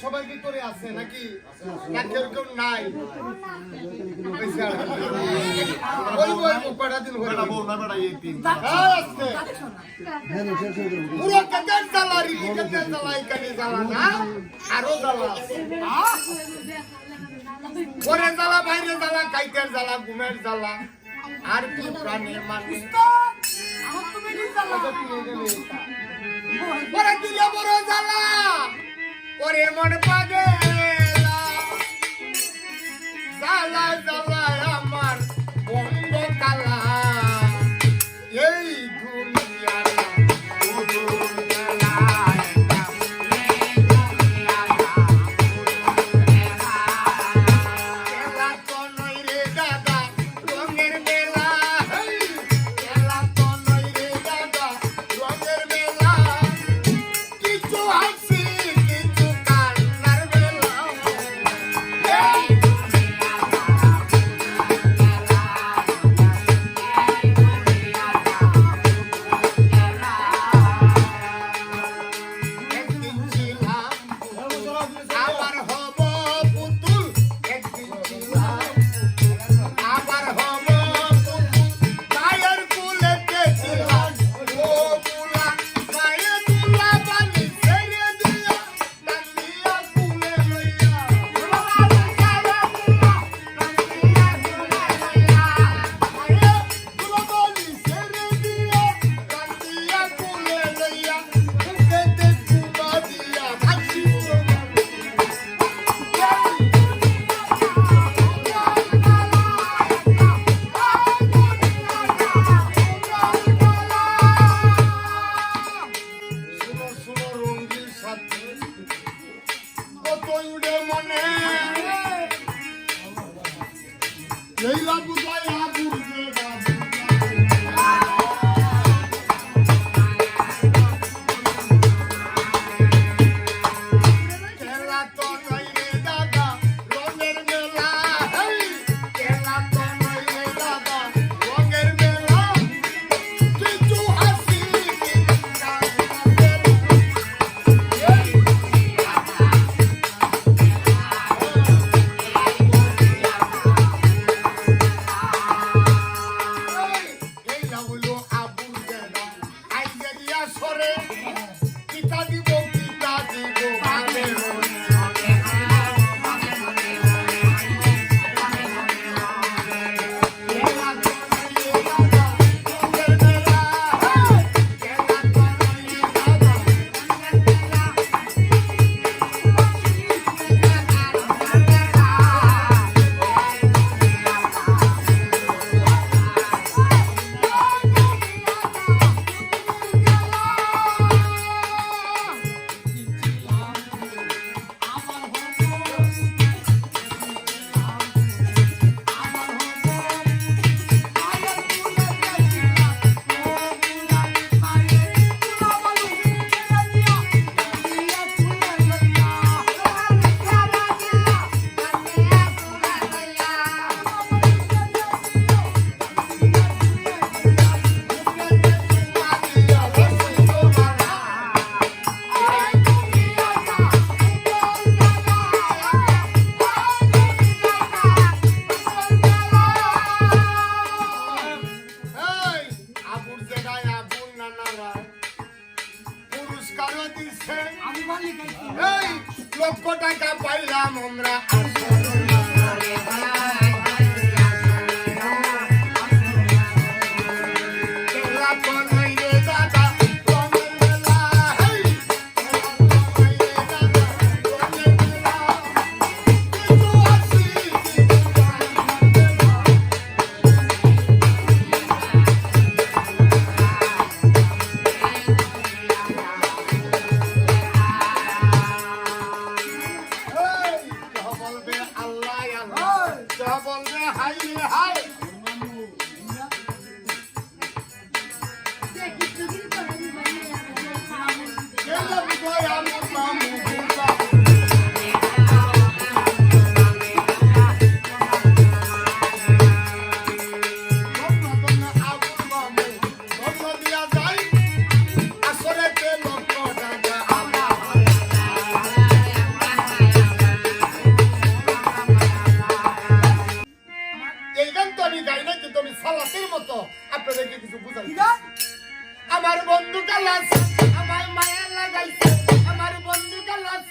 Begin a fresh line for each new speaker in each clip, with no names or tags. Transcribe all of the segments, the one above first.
সবাই ভিতরে আছে নাকি না কেউ কেউ নাই কয়টা দিন হয়ে পুরো কেটের জ্বালা রিলি কেটের জ্বালা এখানে জ্বালা না আরো জ্বালা ঘরে জ্বালা বাইরে জ্বালা কাইতের জ্বালা ঘুমের জ্বালা আর কি প্রাণে মানুষ ওরে দিলে বড় জ্বালা ওরে মন পাগেলা জ্বালা জ্বালা আমার বন্ধ কালা এই দুনিয়ার লক্ষ টাকা পাইলাম আমরা মতো আপনাদেরকে কিছু বুঝাই
কি গান?
আমার বন্ধু কালাস আমার মায়া লাগাইছে আমার বন্ধু কালাস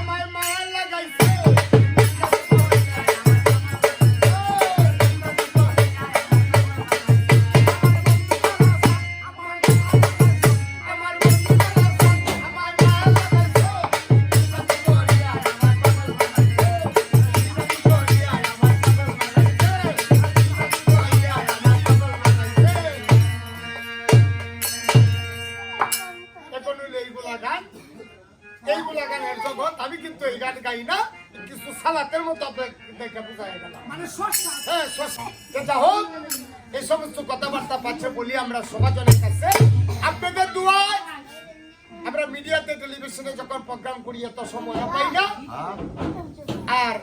আমার মায়া লাগাইছে আমার বন্ধু কালাস আমার মায়া লাগাইছে এখন হইলো এইগুলা গানের জগৎ। আমি কিন্তু এই গান গাই না, কিছু সালাতের মতো আপনাকে বুঝাই গেলাম।
মানে শসা
হ্যাঁ, যা হোক, এই সমস্ত কথাবার্তা পাচ্ছে বলি আমরা সমাজের কাছে আপনাদের দোয়ায় আমরা মিডিয়াতে টেলিভিশনে যখন প্রোগ্রাম করি এত সময় পাই না, আর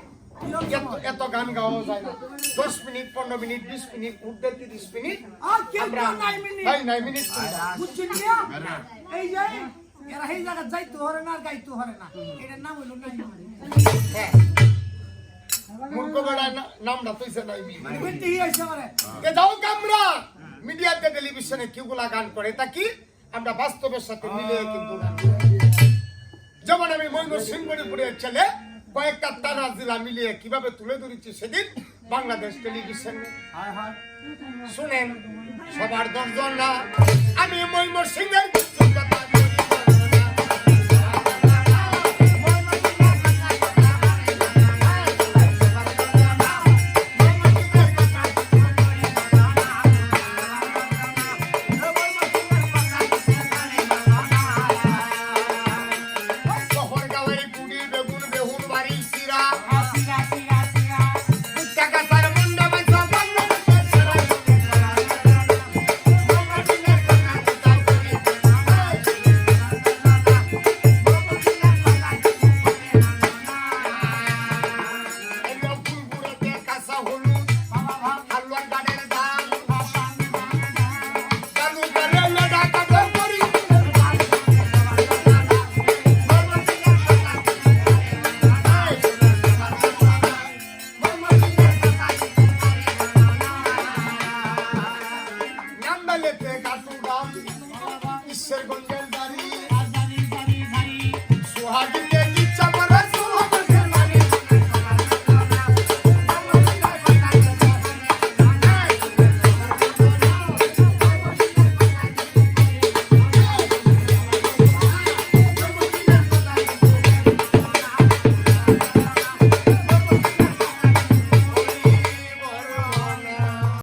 এত গান গাওয়া যায় না। 10 মিনিট 15 মিনিট 20 মিনিট উঠতে 30 মিনিট
আর কেউ
আমরা
9 মিনিট
9 মিনিট করি না।
বুঝছেন মিয়া এই যে এরা এই জায়গা যাইতে হরে না গাইতে হরে না এটার নাম হইলো নাই
হ্যাঁ, মূর্খ বেড়া নামটা তুইছে নাই
বেটি আইছে আমারে
এ যাও আমরা মিডিয়াতে টেলিভিশনে কিগুলা গান করে থাকি আমরা বাস্তবের সাথে মিলিয়ে কিন্তু গান করি। যেমন আমি ময়মনসিংহের ছেলে কয়েকটা তারা জেলা মিলিয়ে কিভাবে তুলে ধরেছি সেদিন বাংলাদেশ টেলিভিশনে শুনেন। সবার দর্জন না, আমি ময়মনসিংহের